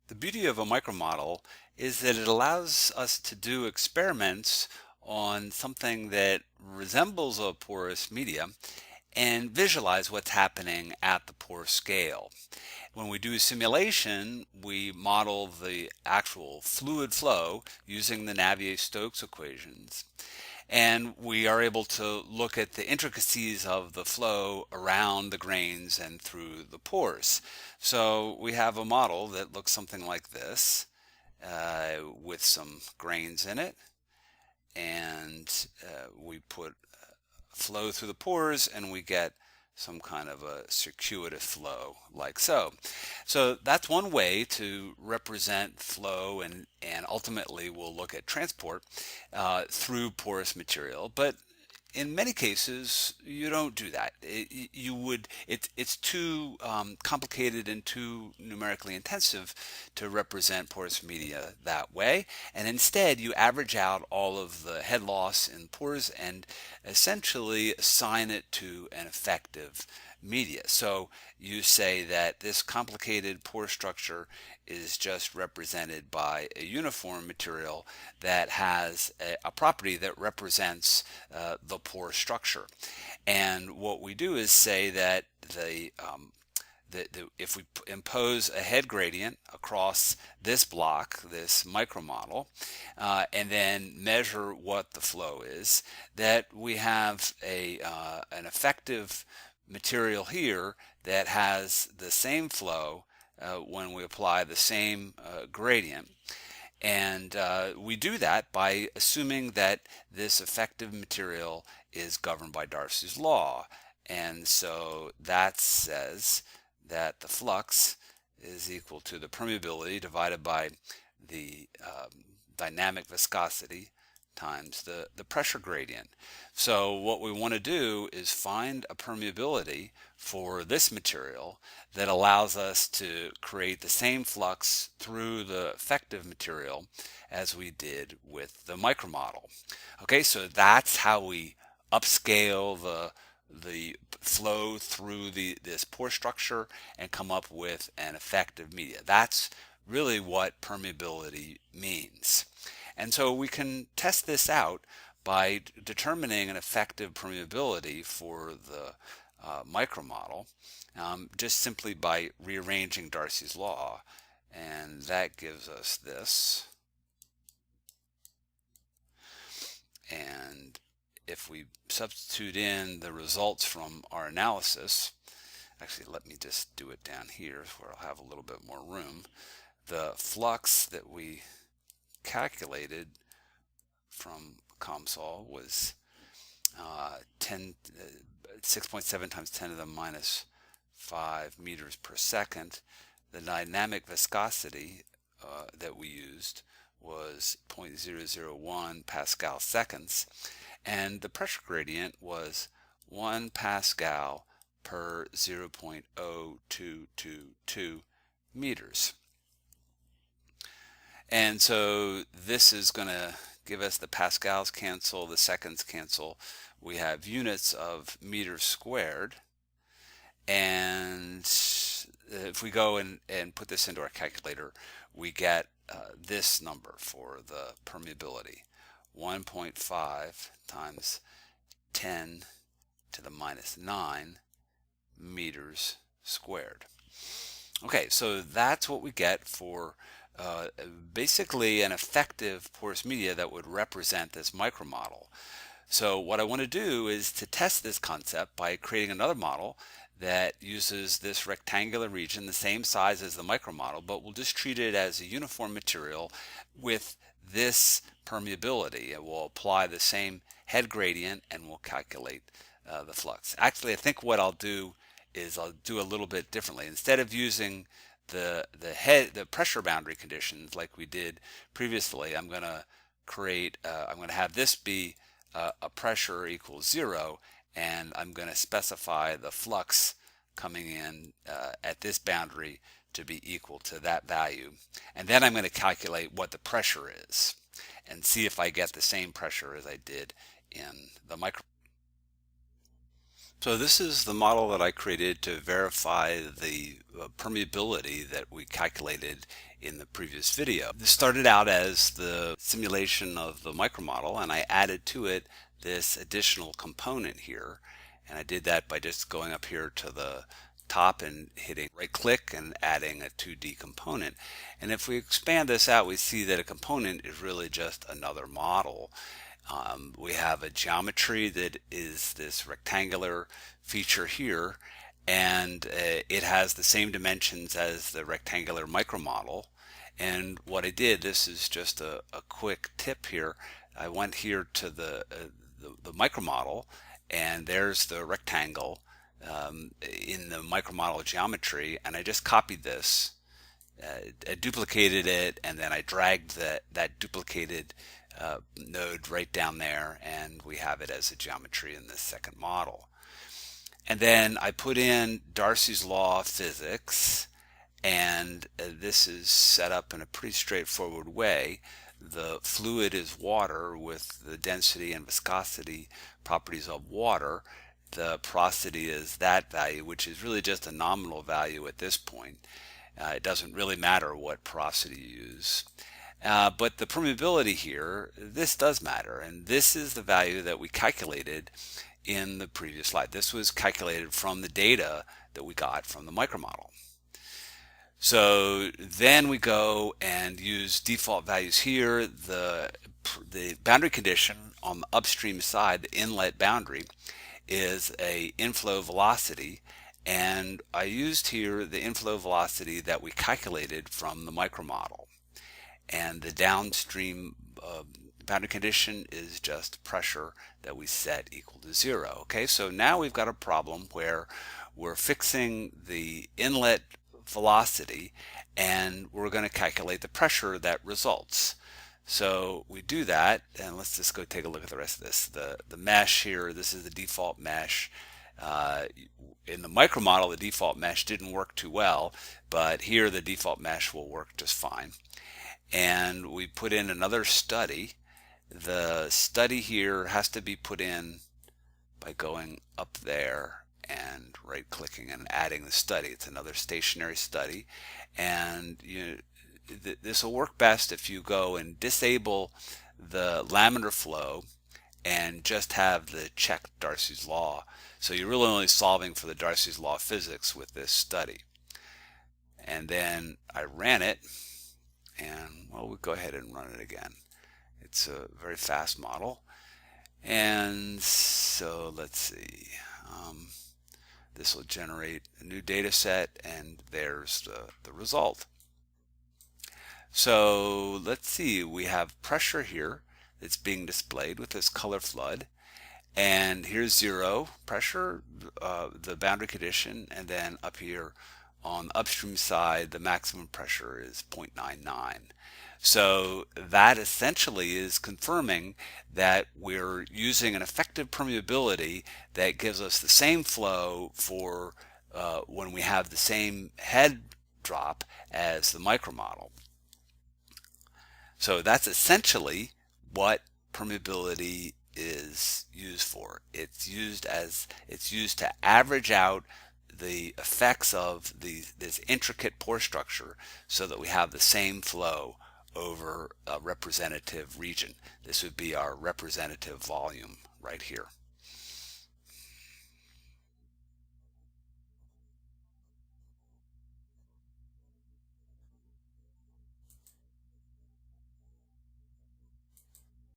The beauty of a micromodel is that it allows us to do experiments on something that resembles a porous media and visualize what's happening at the pore scale. When we do a simulation, we model the actual fluid flow using the Navier-Stokes equations. And we are able to look at the intricacies of the flow around the grains and through the pores. So we have a model that looks something like this with some grains in it. And we put flow through the pores and we get some kind of a circuitous flow like so. So that's one way to represent flow, and ultimately we'll look at transport through porous material. But in many cases, you don't do that. It's too complicated and too numerically intensive to represent porous media that way. And instead, you average out all of the head loss in pores and essentially assign it to an effective media. So you say that this complicated pore structure is just represented by a uniform material that has a property that represents the pore structure. And what we do is say that if we impose a head gradient across this block, this micromodel, and then measure what the flow is, that we have an effective material here that has the same flow when we apply the same gradient. And we do that by assuming that this effective material is governed by Darcy's law. And so that says that the flux is equal to the permeability divided by the dynamic viscosity times the pressure gradient. So what we want to do is find a permeability for this material that allows us to create the same flux through the effective material as we did with the micromodel. Okay, so that's how we upscale the flow through this pore structure and come up with an effective media. That's really what permeability means. And so we can test this out by determining an effective permeability for the micromodel, just simply by rearranging Darcy's law. And that gives us this. And if we substitute in the results from our analysis, actually let me just do it down here where I'll have a little bit more room. The flux that we calculated from COMSOL was 6.7 times 10 to the minus 5 meters per second. The dynamic viscosity that we used was 0.001 Pascal seconds, and the pressure gradient was 1 Pascal per 0.0222 meters. And so this is going to give us the pascals cancel, the seconds cancel. We have units of meters squared. And if we go and put this into our calculator, we get this number for the permeability. 1.5 times 10 to the minus 9 meters squared. Okay, so that's what we get for basically an effective porous media that would represent this micromodel. So what I want to do is to test this concept by creating another model that uses this rectangular region, the same size as the micromodel, but we'll just treat it as a uniform material with this permeability. And we'll apply the same head gradient and we'll calculate the flux. Actually, I think what I'll do is I'll do a little bit differently. Instead of using the pressure boundary conditions like we did previously, I'm going to have this be a pressure equals 0, and I'm going to specify the flux coming in at this boundary to be equal to that value. And then I'm going to calculate what the pressure is and see if I get the same pressure as I did in the micro. So this is the model that I created to verify the permeability that we calculated in the previous video. This started out as the simulation of the micromodel, and I added to it this additional component here. And I did that by just going up here to the top and hitting right click and adding a 2D component. And if we expand this out, we see that a component is really just another model. We have a geometry that is this rectangular feature here, and it has the same dimensions as the rectangular micromodel. And what I did, this is just a quick tip here. I went here to the micromodel, and there's the rectangle in the micromodel geometry, and I just copied this. I duplicated it, and then I dragged that duplicated node right down there, and we have it as a geometry in this second model. And then I put in Darcy's law of physics, and this is set up in a pretty straightforward way. The fluid is water with the density and viscosity properties of water. The porosity is that value, which is really just a nominal value at this point. It doesn't really matter what porosity you use. But the permeability here, this does matter, and this is the value that we calculated in the previous slide. This was calculated from the data that we got from the micromodel. So then we go and use default values here. The boundary condition on the upstream side, the inlet boundary, is a inflow velocity, and I used here the inflow velocity that we calculated from the micromodel. And the downstream boundary condition is just pressure that we set equal to 0. Okay, so now we've got a problem where we're fixing the inlet velocity, and we're going to calculate the pressure that results. So we do that, and let's just go take a look at the rest of this. The mesh here, this is the default mesh. In the micromodel, the default mesh didn't work too well, but here the default mesh will work just fine. And we put in another study. The study here has to be put in by going up there and right clicking and adding the study. It's another stationary study, and this will work best if you go and disable the laminar flow and just have the check Darcy's law. So you're really only solving for the Darcy's law of physics with this study. And then I ran it, and well, we'll go ahead and run it again. It's a very fast model. And so let's see. This will generate a new data set, and there's the result. So let's see, we have pressure here that's being displayed with this color flood, and here's 0 pressure, the boundary condition, and then up here on the upstream side the maximum pressure is 0.99. So that essentially is confirming that we're using an effective permeability that gives us the same flow for when we have the same head drop as the micromodel. So that's essentially what permeability is used for. It's used to average out the effects of this intricate pore structure so that we have the same flow over a representative region. This would be our representative volume right here.